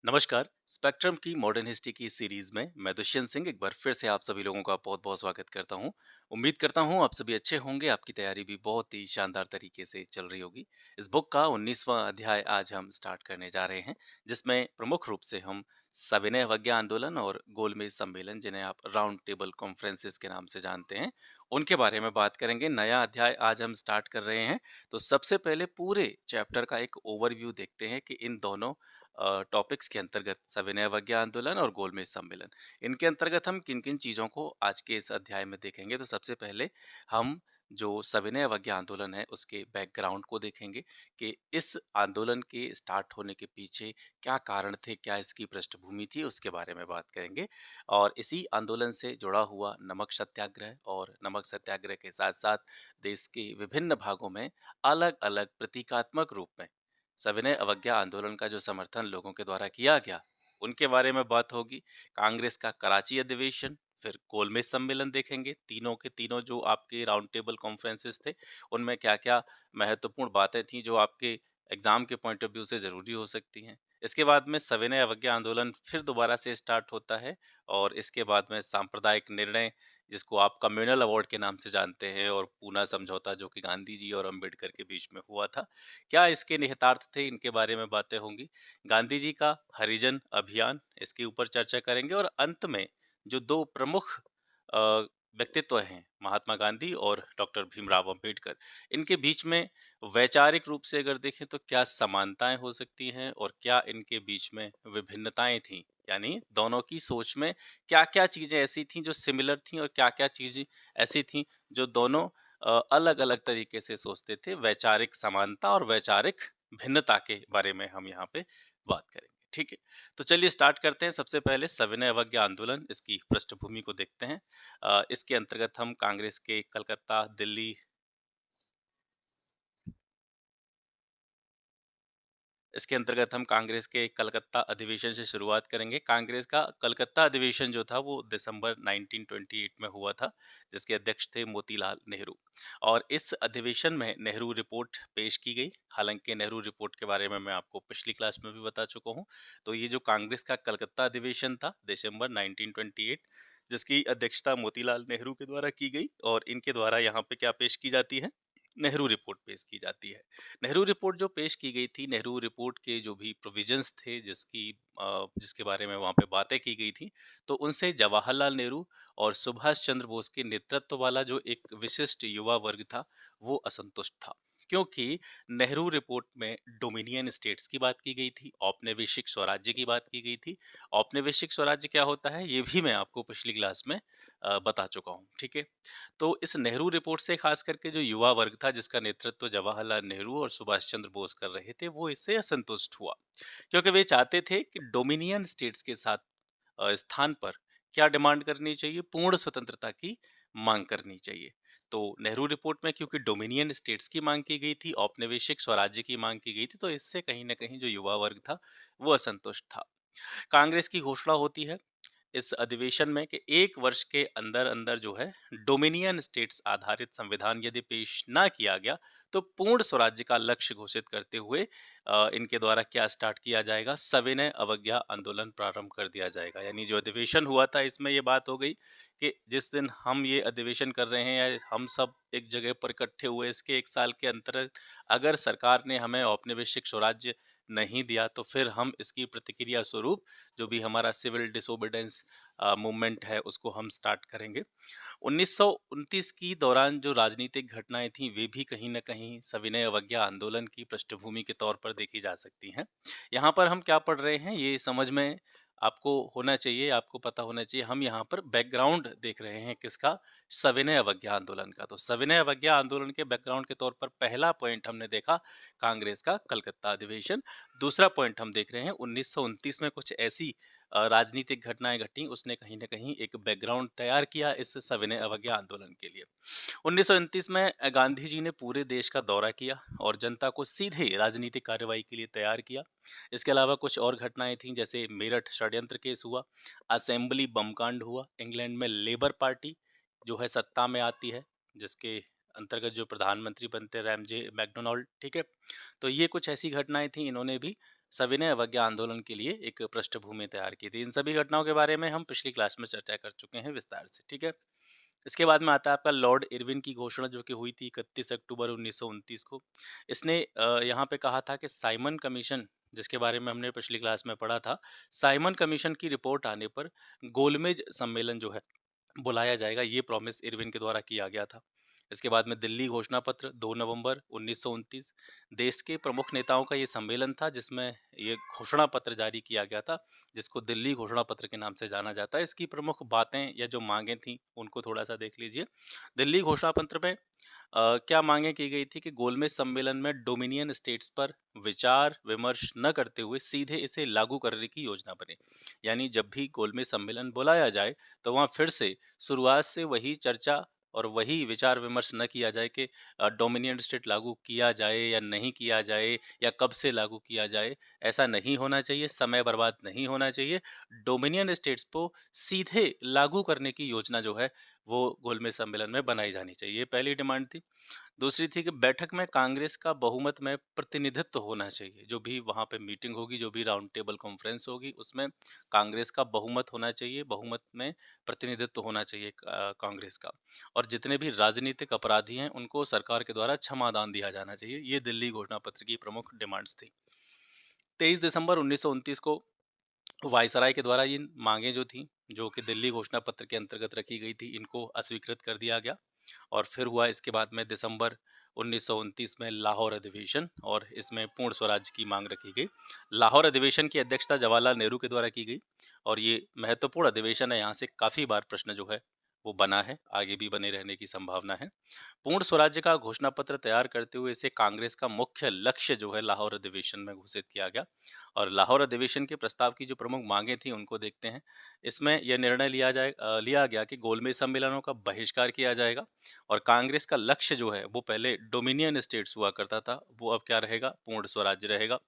नमस्कार। स्पेक्ट्रम की modern history की सीरीज में मैं दुष्यंत सिंह एक बार फिर से आप सभी लोगों का बहुत बहुत स्वागत करता हूं। उम्मीद करता हूं आप सभी अच्छे होंगे, आपकी तैयारी भी बहुत ही शानदार तरीके से चल रही होगी। इस बुक का 19वां अध्याय आज हम स्टार्ट करने जा रहे हैं, जिसमें प्रमुख रूप से हम सविनय अवज्ञा आंदोलन और गोलमेज सम्मेलन, जिन्हें आप राउंड टेबल कॉन्फ्रेंसेस के नाम से जानते हैं, उनके बारे में बात करेंगे। नया अध्याय आज हम स्टार्ट कर रहे हैं, तो सबसे पहले पूरे चैप्टर का एक ओवरव्यू देखते हैं कि इन दोनों टॉपिक्स के अंतर्गत सविनय अवज्ञा आंदोलन और गोलमेज सम्मेलन, इनके अंतर्गत हम किन किन चीज़ों को आज के इस अध्याय में देखेंगे। तो सबसे पहले हम जो सविनय अवज्ञा आंदोलन है उसके बैकग्राउंड को देखेंगे कि इस आंदोलन के स्टार्ट होने के पीछे क्या कारण थे, क्या इसकी पृष्ठभूमि थी, उसके बारे में बात करेंगे। और इसी आंदोलन से जुड़ा हुआ नमक सत्याग्रह और नमक सत्याग्रह के साथ साथ देश के विभिन्न भागों में अलग अलग प्रतीकात्मक रूप में सविनय अवज्ञा आंदोलन का जो समर्थन लोगों के द्वारा किया गया, उनके बारे में बात होगी। कांग्रेस का कराची अधिवेशन, फिर गोलमेज सम्मेलन देखेंगे। तीनों के तीनों जो आपके राउंड टेबल कॉन्फ्रेंसेस थे, उनमें क्या-क्या महत्वपूर्ण बातें थीं जो आपके एग्जाम के पॉइंट ऑफ व्यू से ज़रूरी हो सकती हैं। इसके बाद में सविनय अवज्ञा आंदोलन फिर दोबारा से स्टार्ट होता है और इसके बाद में सांप्रदायिक निर्णय, जिसको आप कम्युनल अवार्ड के नाम से जानते हैं, और पूना समझौता जो कि गांधी जी और अंबेडकर के बीच में हुआ था, क्या इसके निहितार्थ थे, इनके बारे में बातें होंगी। गांधी जी का हरिजन अभियान, इसके ऊपर चर्चा करेंगे। और अंत में जो दो प्रमुख अ, व्यक्तित्व हैं, महात्मा गांधी और डॉक्टर भीमराव अंबेडकर, इनके बीच में वैचारिक रूप से अगर देखें तो क्या समानताएं हो सकती हैं और क्या इनके बीच में विभिन्नताएं थीं। यानी दोनों की सोच में क्या-क्या चीजें ऐसी थीं जो सिमिलर थीं और क्या-क्या चीजें ऐसी थीं जो दोनों अलग-अलग तरीके से सोचते थे। वैचारिक समानता और वैचारिक भिन्नता के बारे में हम यहाँ पे बात करेंगे। ठीक है, तो चलिए स्टार्ट करते हैं। सबसे पहले सविनय अवज्ञा आंदोलन, इसकी पृष्ठभूमि को देखते हैं। इसके अंतर्गत हम कांग्रेस के कलकत्ता, दिल्ली, इसके अंतर्गत हम कांग्रेस के कलकत्ता अधिवेशन से शुरुआत करेंगे। कांग्रेस का कलकत्ता अधिवेशन जो था वो दिसंबर 1928 में हुआ था, जिसके अध्यक्ष थे मोतीलाल नेहरू। और इस अधिवेशन में नेहरू रिपोर्ट पेश की गई। हालांकि नेहरू रिपोर्ट के बारे में मैं आपको पिछली क्लास में भी बता चुका हूँ। तो ये जो कांग्रेस का कलकत्ता अधिवेशन था दिसंबर 1928, जिसकी अध्यक्षता मोतीलाल नेहरू के द्वारा की गई, और इनके द्वारा यहाँ पे क्या पेश की जाती है, नेहरू रिपोर्ट पेश की जाती है। नेहरू रिपोर्ट जो पेश की गई थी, नेहरू रिपोर्ट के जो भी प्रोविजंस थे, जिसके बारे में वहाँ पे बातें की गई थी, तो उनसे जवाहरलाल नेहरू और सुभाष चंद्र बोस के नेतृत्व वाला जो एक विशिष्ट युवा वर्ग था, वो असंतुष्ट था। क्योंकि नेहरू रिपोर्ट में डोमिनियन स्टेट्स की बात की गई थी, औपनिवेशिक स्वराज्य की बात की गई थी। औपनिवेशिक स्वराज्य क्या होता है, ये भी मैं आपको पिछली क्लास में बता चुका हूँ। ठीक है, तो इस नेहरू रिपोर्ट से खास करके जो युवा वर्ग था, जिसका नेतृत्व जवाहरलाल नेहरू और सुभाष चंद्र बोस कर रहे थे, वो इससे असंतुष्ट हुआ। क्योंकि वे चाहते थे कि डोमिनियन स्टेट्स के साथ स्थान पर क्या डिमांड करनी चाहिए, पूर्ण स्वतंत्रता की मांग करनी चाहिए। तो नेहरू रिपोर्ट में क्योंकि डोमिनियन स्टेट्स की मांग की गई थी, औपनिवेशिक स्वराज्य की मांग की गई थी, तो इससे कहीं ना कहीं जो युवा वर्ग था वो असंतुष्ट था। कांग्रेस की घोषणा होती है इस अधिवेशन में कि 1 वर्ष के अंदर-अंदर जो है, डोमिनियन स्टेट्स आधारित संविधान यदि पेश ना किया गया, तो पूर्ण स्वराज्य का लक्ष्य घोषित करते हुए इनके द्वारा क्या स्टार्ट किया जाएगा, सविनय अवज्ञा आंदोलन प्रारंभ कर दिया जाएगा। यानी जो अधिवेशन हुआ था, इसमें ये बात हो गई कि जिस दिन हम ये अधिवेशन कर रहे हैं या हम सब एक जगह पर इकट्ठे हुए, इसके 1 साल के अंतर्गत अगर सरकार ने हमें औपनिवेशिक स्वराज्य नहीं दिया, तो फिर हम इसकी प्रतिक्रिया स्वरूप जो भी हमारा सिविल डिसोबीडेंस मूवमेंट है, उसको हम स्टार्ट करेंगे। 1929 की दौरान जो राजनीतिक घटनाएं थीं, वे भी कहीं न कहीं सविनय अवज्ञा आंदोलन की पृष्ठभूमि के तौर पर देखी जा सकती हैं। यहाँ पर हम क्या पढ़ रहे हैं, ये समझ में आपको होना चाहिए, आपको पता होना चाहिए। हम यहाँ पर बैकग्राउंड देख रहे हैं किसका, सविनय अवज्ञा आंदोलन का। तो सविनय अवज्ञा आंदोलन के बैकग्राउंड के तौर पर पहला पॉइंट हमने देखा, कांग्रेस का कलकत्ता अधिवेशन। दूसरा पॉइंट हम देख रहे हैं, 1929 में कुछ ऐसी राजनीतिक घटनाएं घटी, उसने कहीं न कहीं एक बैकग्राउंड तैयार किया इस सविनय अवज्ञा आंदोलन के लिए। 1929 में गांधी जी ने पूरे देश का दौरा किया और जनता को सीधे राजनीतिक कार्रवाई के लिए तैयार किया। इसके अलावा कुछ और घटनाएं थीं, जैसे मेरठ षड्यंत्र केस हुआ, असेंबली बम कांड हुआ, इंग्लैंड में लेबर पार्टी जो है सत्ता में आती है, जिसके अंतर्गत जो प्रधानमंत्री बनते रैमजे मैकडोनाल्ड। ठीक है, तो ये कुछ ऐसी घटनाएं थी, इन्होंने भी सविनय अवज्ञा आंदोलन के लिए एक पृष्ठभूमि तैयार की थी। इन सभी घटनाओं के बारे में हम पिछली क्लास में चर्चा कर चुके हैं विस्तार से, ठीक है? इसके बाद में आता है आपका लॉर्ड इरविन की घोषणा जो कि हुई थी 31 अक्टूबर 1929 को। इसने यहाँ पे कहा था कि साइमन कमीशन जिसके बारे में हमने पिछली क्लास में पढ़ा था, साइमन कमीशन की रिपोर्ट आने पर गोलमेज सम्मेलन जो है बुलाया जाएगा, ये प्रॉमिस इरविन के द्वारा किया गया था। इसके बाद में दिल्ली घोषणा पत्र 2 नवंबर 1929 देश के प्रमुख नेताओं का ये सम्मेलन था जिसमें ये घोषणा पत्र जारी किया गया था, जिसको दिल्ली घोषणा पत्र के नाम से जाना जाता है। इसकी प्रमुख बातें या जो मांगें थी उनको थोड़ा सा देख लीजिए। दिल्ली घोषणा पत्र में क्या मांगे की गई थी कि गोलमेज सम्मेलन में डोमिनियन स्टेट्स पर विचार विमर्श न करते हुए सीधे इसे लागू करने की योजना बने। यानी जब भी गोलमेज सम्मेलन बुलाया जाए तो वहाँ फिर से शुरुआत से वही चर्चा और वही विचार विमर्श न किया जाए कि डोमिनियन स्टेट लागू किया जाए या नहीं किया जाए या कब से लागू किया जाए। ऐसा नहीं होना चाहिए, समय बर्बाद नहीं होना चाहिए। डोमिनियन स्टेट्स को सीधे लागू करने की योजना जो है वो गोलमेज सम्मेलन में बनाई जानी चाहिए, ये पहली डिमांड थी। दूसरी थी कि बैठक में कांग्रेस का बहुमत में प्रतिनिधित्व होना चाहिए। जो भी वहाँ पे मीटिंग होगी, जो भी राउंड टेबल कॉन्फ्रेंस होगी, उसमें कांग्रेस का बहुमत होना चाहिए, बहुमत में प्रतिनिधित्व होना चाहिए कांग्रेस का। और जितने भी राजनीतिक अपराधी हैं, उनको सरकार के द्वारा क्षमादान दिया जाना चाहिए। ये दिल्ली घोषणा पत्र की प्रमुख डिमांड्स थी। 23 दिसंबर 1929 को वायसराय के द्वारा ये मांगे जो थी, जो कि दिल्ली घोषणा पत्र के अंतर्गत रखी गई थी, इनको अस्वीकृत कर दिया गया। और फिर हुआ इसके बाद में दिसंबर 1929 में लाहौर अधिवेशन और इसमें पूर्ण स्वराज की मांग रखी गई। लाहौर अधिवेशन की अध्यक्षता जवाहरलाल नेहरू के द्वारा की गई और ये महत्वपूर्ण अधिवेशन है। यहाँ से काफी बार प्रश्न जो है वो बना है, आगे भी बने रहने की संभावना है। पूर्ण स्वराज्य का घोषणा पत्र तैयार करते हुए इसे कांग्रेस का मुख्य लक्ष्य जो है लाहौर अधिवेशन में घोषित किया गया। और लाहौर अधिवेशन के प्रस्ताव की जो प्रमुख मांगे थी उनको देखते हैं। इसमें यह निर्णय लिया गया कि गोलमेज सम्मेलनों का बहिष्कार किया जाएगा और कांग्रेस का लक्ष्य जो है वो पहले डोमिनियन स्टेट्स हुआ करता था, वो अब क्या रहेगा, पूर्ण स्वराज्य रहेगा।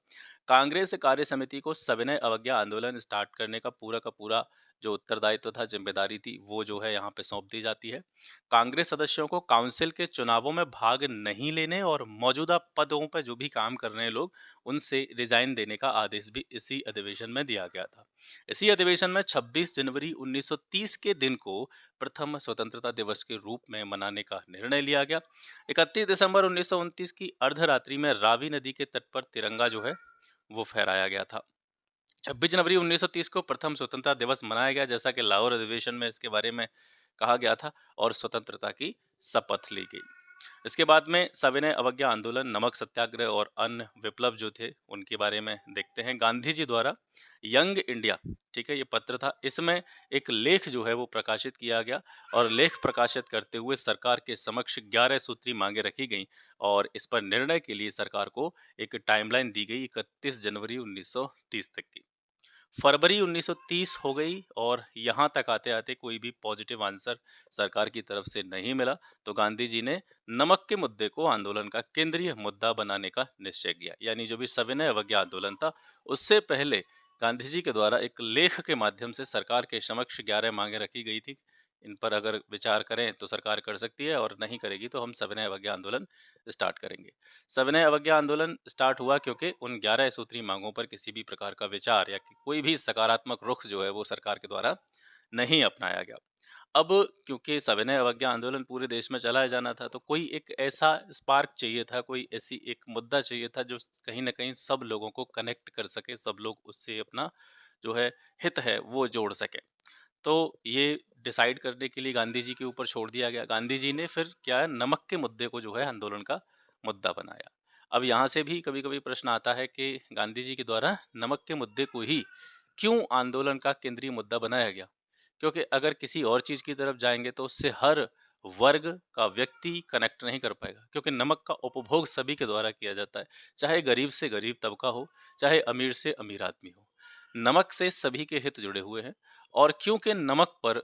कांग्रेस कार्य समिति को सविनय अवज्ञा आंदोलन स्टार्ट करने का पूरा जो उत्तरदायित्व था, जिम्मेदारी थी, वो जो है यहाँ पे सौंप दी जाती है। कांग्रेस सदस्यों को काउंसिल के चुनावों में भाग नहीं लेने और मौजूदा पदों पर जो भी काम कर रहे हैं लोग, उनसे रिजाइन देने का आदेश भी इसी अधिवेशन में दिया गया था। इसी अधिवेशन में 26 जनवरी 1930 के दिन को प्रथम स्वतंत्रता दिवस के रूप में मनाने का निर्णय लिया गया। 31 दिसंबर 1929 की अर्धरात्रि में रावी नदी के तट पर तिरंगा जो है वो फहराया गया था। 26 जनवरी 1930 को प्रथम स्वतंत्रता दिवस मनाया गया, जैसा कि लाहौर अधिवेशन में इसके बारे में कहा गया था और स्वतंत्रता की शपथ ली गई। इसके बाद में सविनय अवज्ञा आंदोलन, नमक सत्याग्रह और अन्य विप्लव जो थे उनके बारे में देखते हैं। गांधी जी द्वारा यंग इंडिया, ठीक है, ये पत्र था, इसमें एक लेख जो है वो प्रकाशित किया गया और लेख प्रकाशित करते हुए सरकार के समक्ष 11 सूत्री मांगे रखी गई और इस पर निर्णय के लिए सरकार को एक टाइमलाइन दी गई 31 जनवरी 1930 तक की। फरवरी 1930 हो गई और यहाँ तक आते-आते कोई भी पॉजिटिव आंसर सरकार की तरफ से नहीं मिला, तो गांधी जी ने नमक के मुद्दे को आंदोलन का केंद्रीय मुद्दा बनाने का निश्चय किया। यानी जो भी सविनय अवज्ञा आंदोलन था, उससे पहले गांधी जी के द्वारा एक लेख के माध्यम से सरकार के समक्ष 11 मांगे रखी गई थी। इन पर अगर विचार करें तो सरकार कर सकती है और नहीं करेगी तो हम सविनय अवज्ञा आंदोलन स्टार्ट करेंगे। सविनय अवज्ञा आंदोलन स्टार्ट हुआ क्योंकि उन 11 सूत्री मांगों पर किसी भी प्रकार का विचार या कोई भी सकारात्मक रुख जो है वो सरकार के द्वारा नहीं अपनाया गया। अब क्योंकि सविनय अवज्ञा आंदोलन पूरे देश में चलाया जाना था, तो कोई एक ऐसा स्पार्क चाहिए था, कोई ऐसी एक मुद्दा चाहिए था जो कहीं ना कहीं सब लोगों को कनेक्ट कर सके, सब लोग उससे अपना जो है हित है वो जोड़ सके। तो ये डिसाइड करने के लिए गांधी जी के ऊपर छोड़ दिया गया। गांधी जी ने फिर क्या है, नमक के मुद्दे को जो है आंदोलन का मुद्दा बनाया। अब यहाँ से भी कभी-कभी प्रश्न आता है कि गांधी जी के द्वारा नमक के मुद्दे को ही क्यों आंदोलन का केंद्रीय मुद्दा बनाया गया? क्योंकि अगर किसी और चीज की तरफ जाएंगे तो उससे हर वर्ग का व्यक्ति कनेक्ट नहीं कर पाएगा, क्योंकि नमक का उपभोग सभी के द्वारा किया जाता है, चाहे गरीब से गरीब तबका हो, चाहे अमीर से अमीर आदमी हो। नमक से सभी के हित जुड़े हुए हैं और क्योंकि नमक पर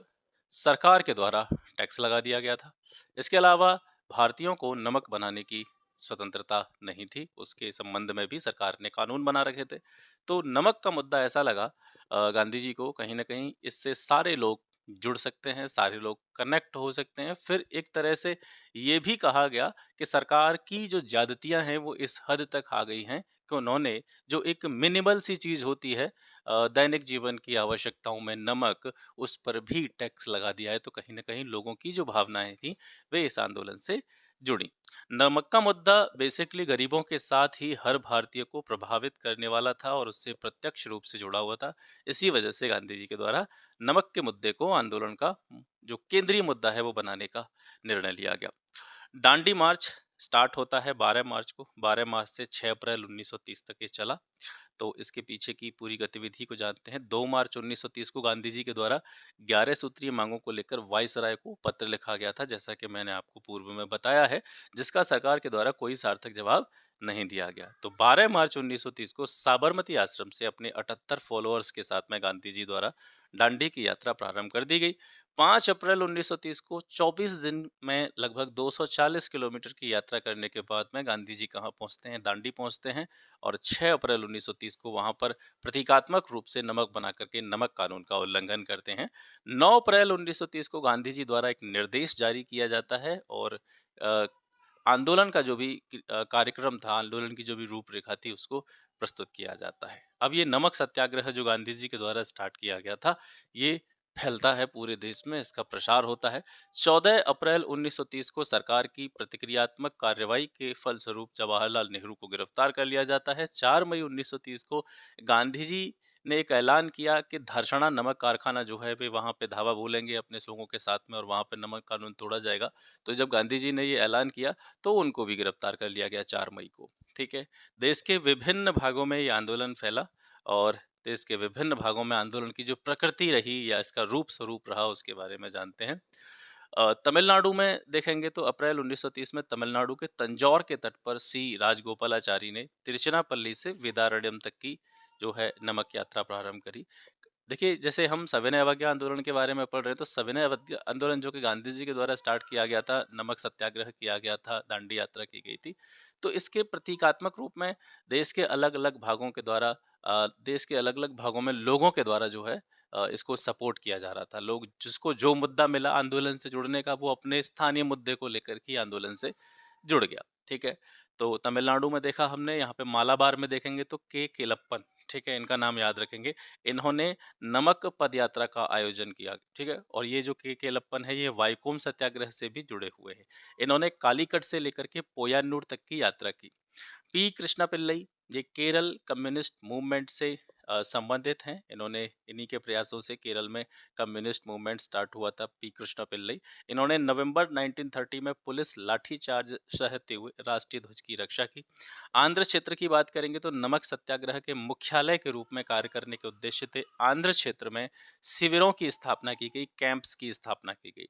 सरकार के द्वारा टैक्स लगा दिया गया था, इसके अलावा भारतीयों को नमक बनाने की स्वतंत्रता नहीं थी, उसके संबंध में भी सरकार ने कानून बना रखे थे। तो नमक का मुद्दा ऐसा लगा गांधी जी को, कहीं ना कहीं इससे सारे लोग जुड़ सकते हैं, सारे लोग कनेक्ट हो सकते हैं। फिर एक तरह से ये भी कहा गया कि सरकार की जो ज्यादतियां हैं वो इस हद तक आ गई हैं कि उन्होंने जो एक मिनिमल सी चीज़ होती है दैनिक जीवन की आवश्यकताओं में नमक, उस पर भी टैक्स लगा दिया है। तो कहीं न कहीं लोगों की जो भावनाएँ थीं, वे इस आंदोलन से जुड़ी। नमक का मुद्दा बेसिकली गरीबों के साथ ही हर भारतीय को प्रभावित करने वाला था और उससे प्रत्यक्ष रूप से जुड़ा हुआ था। इसी वजह से गांधी जी के द्वारा नमक के मुद्दे को आंदोलन का जो केंद्रीय मुद्दा है वो बनाने का निर्णय लिया गया। दांडी मार्च स्टार्ट होता है 12 मार्च को। 12 मार्च से 6 अप्रैल 1930 तक ये चला। तो इसके पीछे की पूरी गतिविधि को जानते हैं। 2 मार्च 1930 को गांधी जी के द्वारा 11 सूत्रीय मांगों को लेकर वायसराय को पत्र लिखा गया था, जैसा कि मैंने आपको पूर्व में बताया है, जिसका सरकार के द्वारा कोई सार्थक जवाब नहीं दिया गया। तो 12 मार्च 1930 को साबरमती आश्रम से अपने 78 फॉलोअर्स के साथ में गांधी जी द्वारा दांडी की यात्रा प्रारंभ कर दी गई। 5 अप्रैल 1930 को 24 दिन में लगभग 240 किलोमीटर की यात्रा करने के बाद में गांधी जी कहाँ पहुंचते हैं? दांडी पहुंचते हैं और 6 अप्रैल 1930 को वहां पर प्रतीकात्मक रूप से नमक बना करके नमक कानून का उल्लंघन करते हैं। 9 अप्रैल 1930 को गांधी जी द्वारा एक निर्देश जारी किया जाता है और अ, आंदोलन का जो भी कार्यक्रम था, आंदोलन की जो भी रूपरेखा थी, उसको प्रस्तुत किया जाता है। अब ये नमक सत्याग्रह जो गांधी जी के द्वारा स्टार्ट किया गया था, ये फैलता है पूरे देश में, इसका प्रसार होता है। 14 अप्रैल 1930 को सरकार की प्रतिक्रियात्मक कार्रवाई के फलस्वरूप जवाहरलाल नेहरू को गिरफ्तार कर लिया जाता है। 4 मई 1930 को गांधी जी ने एक ऐलान किया कि धरसड़ा नमक कारखाना जो है वे वहां पे धावा बोलेंगे अपने लोगों के साथ में और वहां पे नमक कानून तोड़ा जाएगा। तो जब गांधी जी ने ये ऐलान किया तो उनको भी गिरफ्तार कर लिया गया 4 मई को। ठीक है। देश के विभिन्न भागों में ये आंदोलन फैला और देश के विभिन्न भागों में आंदोलन की जो प्रकृति रही या इसका रूप स्वरूप रहा उसके बारे में जानते हैं। तमिलनाडु में देखेंगे तो अप्रैल 1930 में तमिलनाडु के तंजौर के तट पर सी राजगोपालाचारी ने तिरुचिरापल्ली से वेदारण्यम तक की जो है नमक यात्रा प्रारंभ करी। देखिए, जैसे हम सविनय अवज्ञा आंदोलन के बारे में पढ़ रहे हैं, तो सविनय अवज्ञा आंदोलन जो कि गांधी जी के द्वारा स्टार्ट किया गया था, नमक सत्याग्रह किया गया था, दांडी यात्रा की गई थी। तो इसके प्रतीकात्मक रूप में देश के अलग-अलग भागों के द्वारा देश के अलग-अलग भागों में लोगों के द्वारा जो है इसको सपोर्ट किया जा रहा था। लोग जिसको जो मुद्दा मिला आंदोलन से जुड़ने का, वो अपने स्थानीय मुद्दे को लेकर के आंदोलन से जुड़ गया। ठीक है? तो तमिलनाडु में देखा हमने, यहाँ पे मालाबार में देखेंगे तो के केलप्पन, ठीक है? इनका नाम याद रखेंगे। इन्होंने नमक पदयात्रा का आयोजन किया, ठीक है? और ये जो के केलप्पन है, ये वाइकोम सत्याग्रह से भी जुड़े हुए हैं। इन्होंने कालीकट से लेकर के पोय्यानूर तक की यात्रा की। पी कृष्णा पिल्लई ये केरल कम्युनिस्ट मूवमेंट से संबंधित हैं। इन्होंने इन्हीं के प्रयासों से केरल में कम्युनिस्ट मूवमेंट स्टार्ट हुआ था। पी कृष्णा पिल्लई इन्होंने नवंबर 1930 में पुलिस लाठीचार्ज सहते हुए राष्ट्रीय ध्वज की रक्षा की। आंध्र क्षेत्र की बात करेंगे तो नमक सत्याग्रह के मुख्यालय के रूप में कार्य करने के उद्देश्य से आंध्र क्षेत्र में शिविरों की स्थापना की गई, कैंप्स की स्थापना की गई।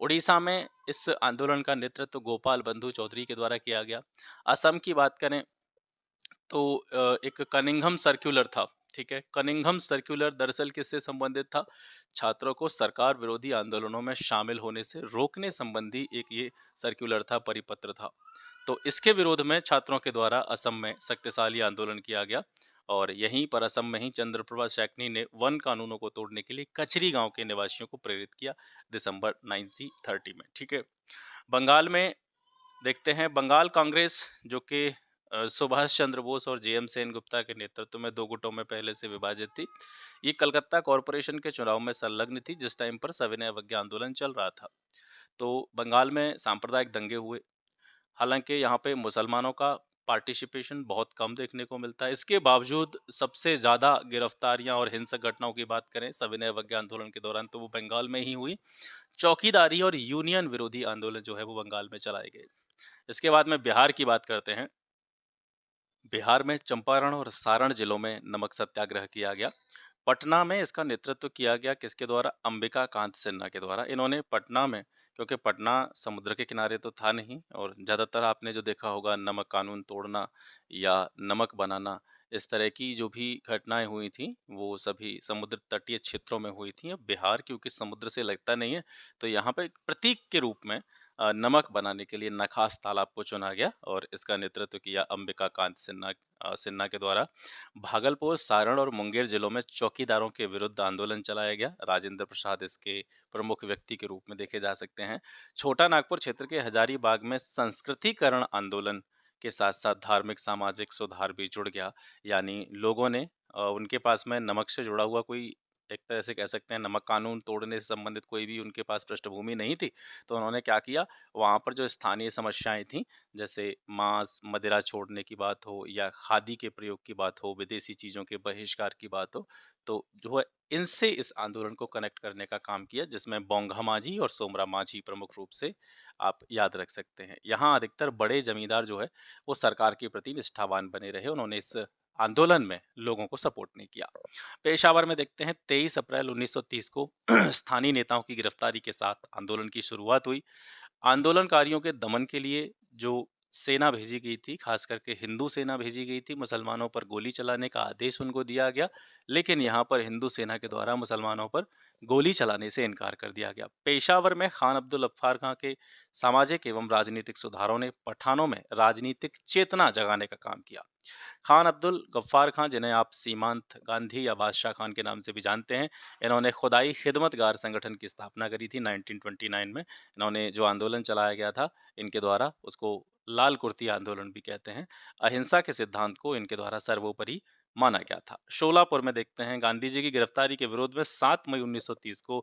उड़ीसा में इस आंदोलन का नेतृत्व गोपाल बंधु चौधरी के द्वारा किया गया। असम की बात करें तो एक कनिंघम सर्कुलर था, ठीक है? कनिंघम सर्कुलर दरअसल किससे संबंधित था? छात्रों को सरकार विरोधी आंदोलनों में शामिल होने से रोकने संबंधी एक ये सर्कुलर था, परिपत्र था। तो इसके विरोध में छात्रों के द्वारा असम में शक्तिशाली आंदोलन किया गया और यहीं पर असम में ही चंद्रप्रभा शैक्नी ने वन कानूनों को तोड़ने के लिए कचरी गांव के निवासियों को प्रेरित किया दिसंबर 1930 में, ठीक है? बंगाल में देखते हैं, बंगाल कांग्रेस जो कि सुभाष चंद्र बोस और जेएम सेन गुप्ता के नेतृत्व में दो गुटों में पहले से विभाजित थी। ये कलकत्ता कॉरपोरेशन के चुनाव में संलग्न थी जिस टाइम पर सविनय अवज्ञा आंदोलन चल रहा था। तो बंगाल में सांप्रदायिक दंगे हुए। हालांकि यहाँ पे मुसलमानों का पार्टिसिपेशन बहुत कम देखने को मिलता है। इसके बावजूद सबसे ज़्यादा गिरफ्तारियां और हिंसक घटनाओं की बात करें सविनय अवज्ञा आंदोलन के दौरान, तो वो बंगाल में ही हुई। चौकीदारी और यूनियन विरोधी आंदोलन जो है वो बंगाल में चलाए गए। इसके बाद में बिहार की बात करते हैं। बिहार में चंपारण और सारण जिलों में नमक सत्याग्रह किया गया। पटना में इसका नेतृत्व किया गया किसके द्वारा? अंबिका कांत सिन्हा के द्वारा। इन्होंने पटना में, क्योंकि पटना समुद्र के किनारे तो था नहीं और ज़्यादातर आपने जो देखा होगा नमक कानून तोड़ना या नमक बनाना, इस तरह की जो भी घटनाएं हुई थी वो सभी समुद्र तटीय क्षेत्रों में हुई थी। अब बिहार क्योंकि समुद्र से लगता नहीं है, तो यहाँ पे एक प्रतीक के रूप में नमक बनाने के लिए नखास तालाब को चुना गया और इसका नेतृत्व किया अंबिका कांत सिन्हा के द्वारा। भागलपुर, सारण और मुंगेर जिलों में चौकीदारों के विरुद्ध आंदोलन चलाया गया। राजेंद्र प्रसाद इसके प्रमुख व्यक्ति के रूप में देखे जा सकते हैं। छोटा नागपुर क्षेत्र के हजारीबाग में संस्कृतिकरण आंदोलन के साथ-साथ धार्मिक सामाजिक सुधार भी जुड़ गया। यानी लोगों ने उनके पास में नमक से जुड़ा हुआ कोई एक तरह से कह सकते हैं नमक कानून तोड़ने से संबंधित कोई भी उनके पास पृष्ठभूमि नहीं थी। तो उन्होंने क्या किया, वहाँ पर जो स्थानीय समस्याएँ थीं, जैसे मांस, मदिरा छोड़ने की बात हो या खादी के प्रयोग की बात हो, विदेशी चीज़ों के बहिष्कार की बात हो, तो जो है इनसे इस आंदोलन को कनेक्ट करने का काम किया, जिसमें बोंगा माझी और सोमरा माझी प्रमुख रूप से आप याद रख सकते हैं। यहाँ अधिकतर बड़े जमींदार जो है, वो सरकार के प्रति निष्ठावान बने रहे। उन्होंने इस आंदोलन में लोगों को सपोर्ट नहीं किया। पेशावर में देखते हैं 23 अप्रैल 1930 को स्थानीय नेताओं की गिरफ्तारी के साथ आंदोलन की शुरुआत हुई। आंदोलनकारियों के दमन के लिए जो सेना भेजी गई थी, खास करके हिंदू सेना भेजी गई थी, मुसलमानों पर गोली चलाने का आदेश उनको दिया गया, लेकिन यहाँ पर हिंदू सेना के द्वारा मुसलमानों पर गोली चलाने से इनकार कर दिया गया। पेशावर में खान अब्दुल गफ्फार खां के सामाजिक एवं राजनीतिक सुधारों ने पठानों में राजनीतिक चेतना जगाने का काम किया। खान अब्दुल गफ्फार खां, जिन्हें आप सीमांत गांधी या बादशाह खान के नाम से भी जानते हैं, इन्होंने खुदाई खिदमतगार संगठन की स्थापना करी थी 1929 में। इन्होंने जो आंदोलन चलाया गया था इनके द्वारा, उसको लाल कुर्ती आंदोलन भी कहते हैं। अहिंसा के सिद्धांत को इनके द्वारा सर्वोपरि माना गया था। शोलापुर में देखते हैं गांधी जी की गिरफ्तारी के विरोध में 7 मई 1930 को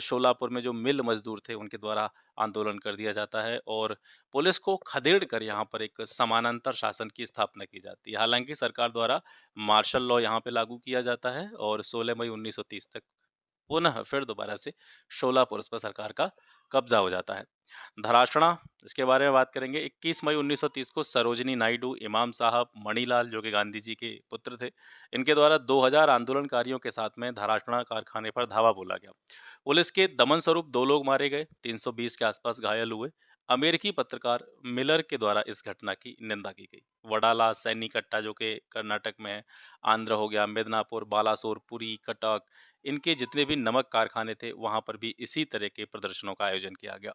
शोलापुर में जो मिल मजदूर थे उनके द्वारा आंदोलन कर दिया जाता है और पुलिस को खदेड़ कर यहाँ पर एक समानांतर शासन की स्थापना की जाती है। हालांकि सरकार द्वारा मार्शल लॉ यहाँ पे लागू किया जाता है और 16 मई 1930 तक पुनः फिर दोबारा से शोलापुर पर सरकार का कब्जा हो जाता है। धराशना, इसके बारे में बात करेंगे। 21 मई 1930 को सरोजिनी नायडू, इमाम साहब, मणिलाल जो कि गांधी जी के पुत्र थे, इनके द्वारा 2000 आंदोलनकारियों के साथ में धराशना कारखाने पर धावा बोला गया। पुलिस के दमन स्वरूप 2 लोग मारे गए, 320 के आसपास घायल हुए। अमेरिकी पत्रकार मिलर के द्वारा इस घटना की निंदा की गई। वडाला, सैनीकट्टा जो कि कर्नाटक में है, आंध्र हो गया, मिदनापुर, बालासोर, पुरी, कटक, इनके जितने भी नमक कारखाने थे वहां पर भी इसी तरह के प्रदर्शनों का आयोजन किया गया।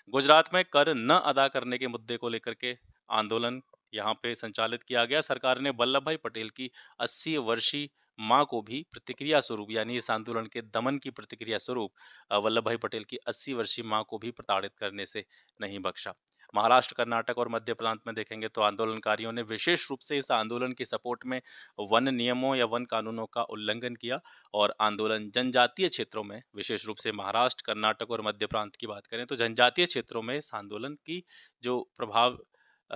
गुजरात में कर न अदा करने के मुद्दे को लेकर के आंदोलन यहाँ पे संचालित किया गया। सरकार ने वल्लभ भाई पटेल की 80 वर्षीय मां को भी प्रतिक्रिया स्वरूप, यानी इस आंदोलन के दमन की प्रतिक्रिया स्वरूप, वल्लभ भाई पटेल की 80 वर्षीय मां को भी प्रताड़ित करने से नहीं बख्शा। महाराष्ट्र, कर्नाटक और मध्य प्रांत में देखेंगे तो आंदोलनकारियों ने विशेष रूप से इस आंदोलन की सपोर्ट में वन नियमों या वन कानूनों का उल्लंघन किया और आंदोलन जनजातीय क्षेत्रों में, विशेष रूप से महाराष्ट्र, कर्नाटक और मध्य प्रांत की बात करें तो जनजातीय क्षेत्रों में इस आंदोलन की जो प्रभाव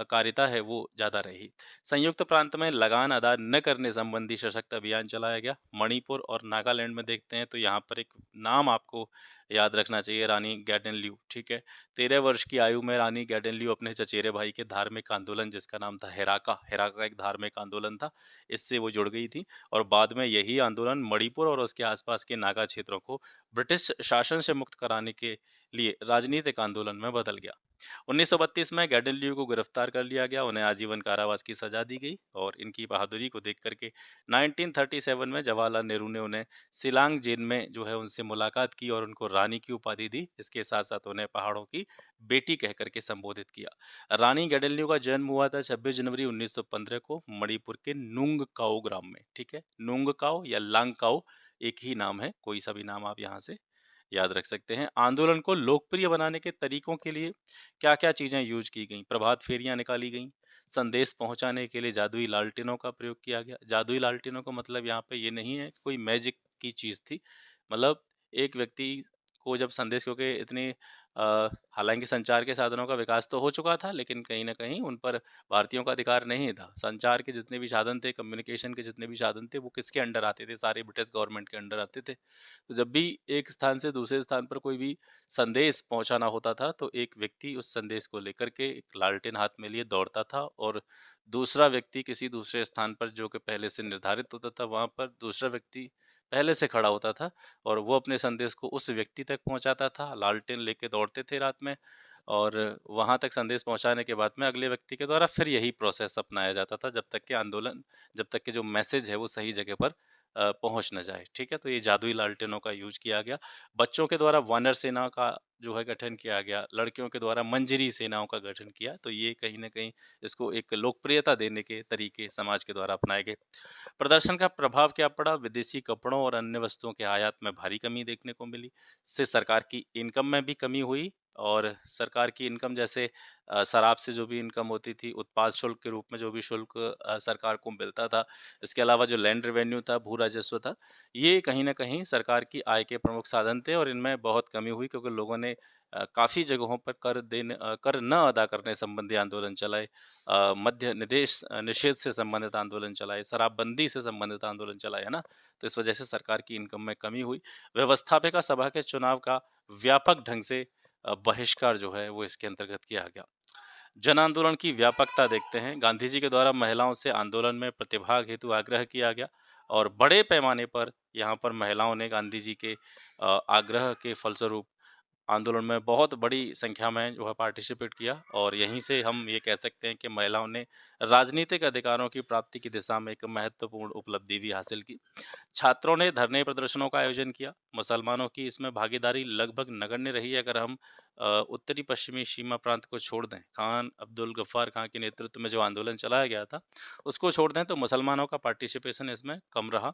कारिता है वो ज़्यादा रही। संयुक्त प्रांत में लगान अदा न करने संबंधी सशक्त अभियान चलाया गया। मणिपुर और नागालैंड में देखते हैं तो यहाँ पर एक नाम आपको याद रखना चाहिए, रानी गैडिनल्यू, ठीक है। 13 वर्ष की आयु में रानी गैडिनल्यू अपने चचेरे भाई के धार्मिक आंदोलन, जिसका नाम था हेराका, हेराका एक धार्मिक आंदोलन था, इससे वो जुड़ गई थी और बाद में यही आंदोलन मणिपुर और उसके आसपास के नागा क्षेत्रों को ब्रिटिश शासन से मुक्त कराने के लिए राजनीतिक आंदोलन में बदल गया। 1932 में गैडिनल्यू को गिरफ्तार कर लिया गया, उन्हें आजीवन कारावास की सजा दी गई और इनकी बहादुरी को देख करके 1937 में जवाहरलाल नेहरू ने उन्हें शिलांग जेल में जो है उनसे मुलाकात की और उनको रानी की उपाधि दी। इसके साथ साथ उन्हें पहाड़ों की बेटी कह करके संबोधित किया। रानी गैडिनल्यू का जन्म हुआ था 26 जनवरी 1915 को मणिपुर के नुंग काओ ग्राम में, ठीक है। नुंग काओ या लांग काओ एक ही नाम है, कोई सा भी नाम आप यहाँ से याद रख सकते हैं। आंदोलन को लोकप्रिय बनाने के तरीकों के लिए क्या-क्या चीजें यूज की गई? प्रभात फेरियां निकाली गईं, संदेश पहुंचाने के लिए जादुई लालटेनों का प्रयोग किया गया। जादुई लालटेनों का मतलब यहाँ पे ये नहीं है कि कोई मैजिक की चीज थी। मतलब एक व्यक्ति को जब संदेश, क्योंकि इतनी हालांकि संचार के साधनों का विकास तो हो चुका था, लेकिन कहीं न कहीं उन पर भारतीयों का अधिकार नहीं था। संचार के जितने भी साधन थे, कम्युनिकेशन के जितने भी साधन थे, वो किसके अंडर आते थे? सारे ब्रिटिश गवर्नमेंट के अंडर आते थे। तो जब भी एक स्थान से दूसरे स्थान पर कोई भी संदेश पहुंचाना होता था तो एक व्यक्ति उस संदेश को लेकर के एक लालटेन हाथ में लिए दौड़ता था और दूसरा व्यक्ति किसी दूसरे स्थान पर जो कि पहले से निर्धारित होता था वहां पर दूसरा व्यक्ति पहले से खड़ा होता था और वो अपने संदेश को उस व्यक्ति तक पहुंचाता था। लालटेन लेके दौड़ते थे रात में और वहां तक संदेश पहुंचाने के बाद में अगले व्यक्ति के द्वारा फिर यही प्रोसेस अपनाया जाता था जब तक कि जो मैसेज है वो सही जगह पर पहुंच न जाए, ठीक है। तो ये जादुई लालटेनों का यूज किया गया। बच्चों के द्वारा वानर सेना का जो है गठन किया गया, लड़कियों के द्वारा मंजरी सेनाओं का गठन किया। तो ये कहीं ना कहीं इसको एक लोकप्रियता देने के तरीके समाज के द्वारा अपनाए गए। प्रदर्शन का प्रभाव क्या पड़ा? विदेशी कपड़ों और अन्य वस्तुओं के आयात में भारी कमी देखने को मिली। इससे सरकार की इनकम में भी कमी हुई और सरकार की इनकम जैसे शराब से जो भी इनकम होती थी, उत्पाद शुल्क के रूप में जो भी शुल्क सरकार को मिलता था, इसके अलावा जो लैंड रेवेन्यू था, भू राजस्व था, ये कहीं न कहीं सरकार की आय के प्रमुख साधन थे और इनमें बहुत कमी हुई क्योंकि लोगों ने काफ़ी जगहों पर कर न अदा करने संबंधी आंदोलन चलाए। मद्य निषेध से संबंधित आंदोलन चलाए, शराबबंदी से संबंधित आंदोलन चलाए, है ना? तो इस वजह से सरकार की इनकम में कमी हुई। व्यवस्थापिका सभा के चुनाव का व्यापक ढंग से बहिष्कार जो है वो इसके अंतर्गत किया गया। जन आंदोलन की व्यापकता देखते हैं। गांधी जी के द्वारा महिलाओं से आंदोलन में प्रतिभाग हेतु आग्रह किया गया और बड़े पैमाने पर यहाँ पर महिलाओं ने गांधी जी के आग्रह के फलस्वरूप आंदोलन में बहुत बड़ी संख्या में जो है पार्टिसिपेट किया और यहीं से हम ये कह सकते हैं कि महिलाओं ने राजनीतिक अधिकारों की प्राप्ति की दिशा में एक महत्वपूर्ण उपलब्धि भी हासिल की। छात्रों ने धरने प्रदर्शनों का आयोजन किया। मुसलमानों की इसमें भागीदारी लगभग नगण्य रही। अगर हम उत्तरी पश्चिमी सीमा प्रांत को छोड़ दें, खान अब्दुल गफ्फार खां के नेतृत्व में जो आंदोलन चलाया गया था, उसको छोड़ दें तो मुसलमानों का पार्टिसिपेशन इसमें कम रहा।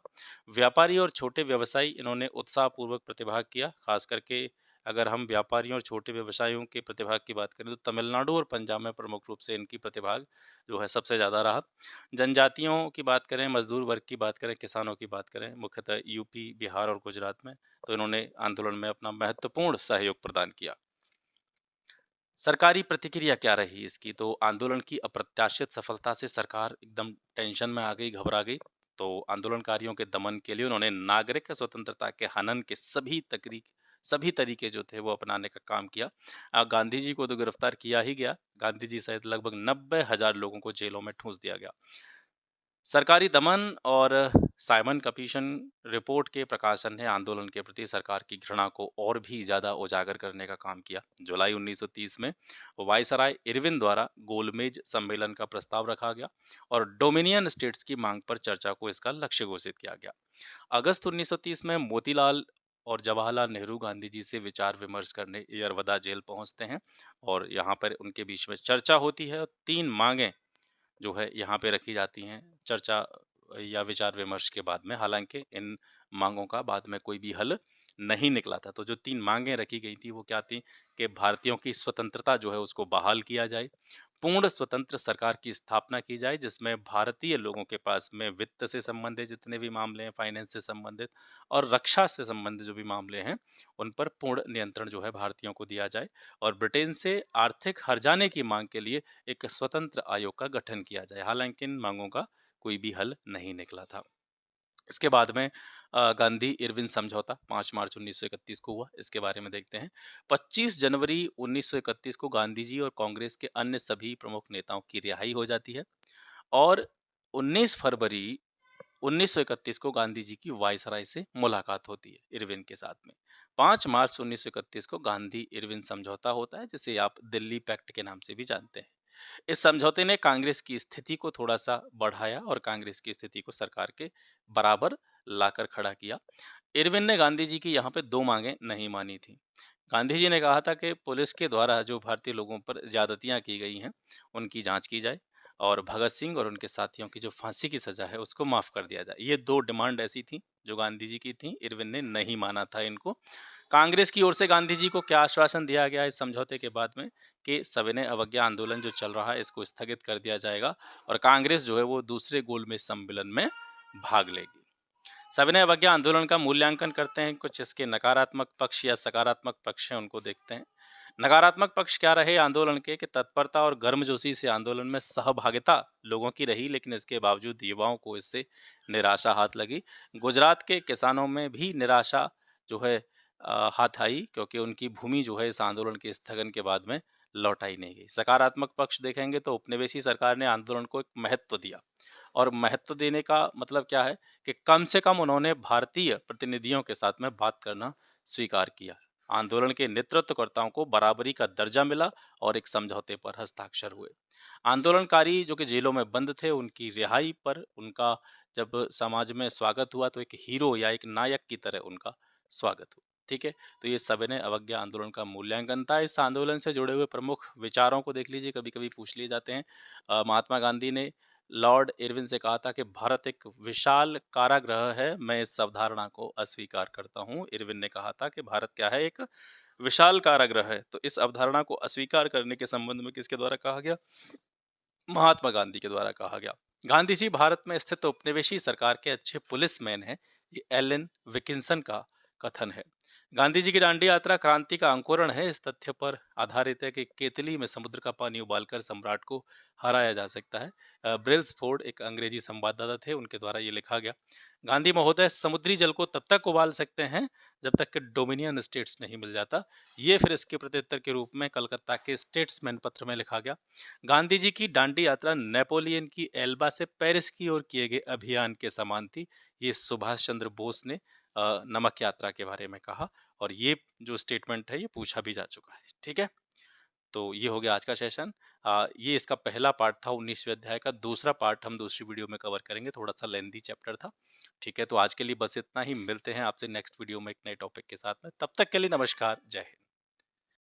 व्यापारी और छोटे व्यवसायी इन्होंने उत्साहपूर्वक प्रतिभाग किया। खास करके अगर हम व्यापारियों और छोटे व्यवसायियों के प्रतिभाग की बात करें तो तमिलनाडु और पंजाब में प्रमुख रूप से इनकी प्रतिभाग जो है सबसे ज़्यादा रहा। जनजातियों की बात करें, मजदूर वर्ग की बात करें, किसानों की बात करें, मुख्यतः यूपी, बिहार और गुजरात में, तो इन्होंने आंदोलन में अपना महत्वपूर्ण सहयोग प्रदान किया। सरकारी प्रतिक्रिया क्या रही इसकी? तो आंदोलन की अप्रत्याशित सफलता से सरकार एकदम टेंशन में आ गई, घबरा गई। तो आंदोलनकारियों के दमन के लिए उन्होंने नागरिक स्वतंत्रता के हनन के सभी तरीके जो थे वो अपनाने का काम किया। गांधी जी को तो गिरफ्तार किया ही गया। गांधी जी सहित लगभग 90,000 लोगों को जेलों में ठूंस दिया गया। सरकारी दमन और साइमन कमीशन रिपोर्ट के प्रकाशन ने आंदोलन के प्रति सरकार की घृणा को और भी ज्यादा उजागर करने का काम किया। जुलाई 1930 में वायसराय इरविन द्वारा गोलमेज सम्मेलन का प्रस्ताव रखा गया और डोमिनियन स्टेट्स की मांग पर चर्चा को इसका लक्ष्य घोषित किया गया। अगस्त 1930 में मोतीलाल और जवाहरलाल नेहरू गांधी जी से विचार विमर्श करने यरवदा जेल पहुंचते हैं और यहाँ पर उनके बीच में चर्चा होती है और 3 मांगें जो है यहाँ पे रखी जाती हैं चर्चा या विचार विमर्श के बाद में। हालांकि इन मांगों का बाद में कोई भी हल नहीं निकला था। तो जो 3 मांगें रखी गई थी वो क्या थी कि भारतीयों की स्वतंत्रता जो है उसको बहाल किया जाए, पूर्ण स्वतंत्र सरकार की स्थापना की जाए जिसमें भारतीय लोगों के पास में वित्त से संबंधित जितने भी मामले हैं, फाइनेंस से संबंधित और रक्षा से संबंधित जो भी मामले हैं, उन पर पूर्ण नियंत्रण जो है भारतीयों को दिया जाए और ब्रिटेन से आर्थिक हर्जाने की मांग के लिए एक स्वतंत्र आयोग का गठन किया जाए। हालांकि इन मांगों का कोई भी हल नहीं निकला था। इसके बाद में गांधी इरविन समझौता 5 मार्च 1931 को हुआ। इसके बारे में देखते हैं। 25 जनवरी 1931 को गांधी जी और कांग्रेस के अन्य सभी प्रमुख नेताओं की रिहाई हो जाती है और 19 फरवरी 1931 को गांधी जी की वायसराय से मुलाकात होती है इरविन के साथ में। 5 मार्च 1931 को गांधी इरविन समझौता होता है जिसे आप दिल्ली पैक्ट के नाम से भी जानते हैं। इस समझौते ने कांग्रेस की स्थिति को थोड़ा-सा बढ़ाया और कांग्रेस की स्थिति को सरकार के बराबर लाकर खड़ा किया। इरविन ने गांधी जी की यहाँ पे 2 मांगें नहीं मानी थी। गांधी जी ने कहा था कि पुलिस के द्वारा जो भारतीय लोगों पर ज्यादतियाँ की गई हैं, उनकी जाँच की जाए और भगत सिंह और उनके साथियों की जो फांसी की सज़ा है, उसको माफ़ कर दिया जाए। ये 2 डिमांड ऐसी थी, जो गांधी जी की थी, इरविन ने नहीं माना था इनको। कांग्रेस की ओर से गांधी जी को क्या आश्वासन दिया गया इस समझौते के बाद में कि सविनय अवज्ञा आंदोलन जो चल रहा है इसको स्थगित कर दिया जाएगा और कांग्रेस जो है वो दूसरे गोलमेज सम्मेलन में भाग लेगी। सविनय अवज्ञा आंदोलन का मूल्यांकन करते हैं, कुछ इसके नकारात्मक पक्ष या सकारात्मक पक्ष हैं उनको देखते हैं। नकारात्मक पक्ष क्या रहे आंदोलन के कि तत्परता और गर्मजोशी से आंदोलन में सहभागिता लोगों की रही, लेकिन इसके बावजूद युवाओं को इससे निराशा हाथ लगी। गुजरात के किसानों में भी निराशा जो है हाथ आई क्योंकि उनकी भूमि जो है इस आंदोलन के स्थगन के बाद में लौटाई नहीं गई। सकारात्मक पक्ष देखेंगे तो उपनिवेशी सरकार ने आंदोलन को एक महत्व दिया और महत्व देने का मतलब क्या है कि कम से कम उन्होंने भारतीय प्रतिनिधियों के साथ में बात करना स्वीकार किया। आंदोलन के नेतृत्वकर्ताओं को बराबरी का दर्जा मिला और एक समझौते पर हस्ताक्षर हुए। आंदोलनकारी जो कि जेलों में बंद थे उनकी रिहाई पर उनका जब समाज में स्वागत हुआ तो एक हीरो या एक नायक की तरह उनका स्वागत हुआ। ठीक है, तो ये सविनय अवज्ञा आंदोलन का मूल्यांकन था। इस आंदोलन से जुड़े हुए प्रमुख विचारों को देख लीजिए, कभी कभी पूछ लिए जाते हैं। महात्मा गांधी ने लॉर्ड इरविन से कहा था कि भारत एक विशाल कारागृह है, मैं इस अवधारणा को अस्वीकार करता हूँ। इरविन ने कहा था कि भारत क्या है, एक विशाल कारागृह है। तो इस अवधारणा को अस्वीकार करने के संबंध में किसके द्वारा कहा गया? महात्मा गांधी के द्वारा कहा गया। गांधी जी भारत में स्थित उपनिवेशी सरकार के अच्छे पुलिसमैन हैं, ये एलन विकिंसन का कथन है। गांधी जी की दांडी यात्रा क्रांति का अंकुरण है, इस तथ्य पर आधारित है कि केतली में समुद्र का पानी उबालकर सम्राट को हराया जा सकता है। ब्रिल्सफोर्ड एक अंग्रेजी संवाददाता थे, उनके द्वारा ये लिखा गया। गांधी महोदय समुद्री जल को तब तक उबाल सकते हैं जब तक कि डोमिनियन स्टेट्स नहीं मिल जाता। ये फिर इसके प्रत्युत्तर के रूप में कलकत्ता के स्टेट्समैन पत्र में लिखा गया। गांधी जी की दांडी यात्रा नेपोलियन की एल्बा से पेरिस की ओर किए गए अभियान के समान थी। ये सुभाष चंद्र बोस ने नमक यात्रा के बारे में कहा, और ये जो स्टेटमेंट है ये पूछा भी जा चुका है। ठीक है, तो ये हो गया आज का सेशन। ये इसका पहला पार्ट था 19वें अध्याय का। दूसरा पार्ट हम दूसरी वीडियो में कवर करेंगे, थोड़ा सा लेंदी चैप्टर था। ठीक है, तो आज के लिए बस इतना ही। मिलते हैं आपसे नेक्स्ट वीडियो में एक नए टॉपिक के साथ में। तब तक के लिए नमस्कार, जय हिंद।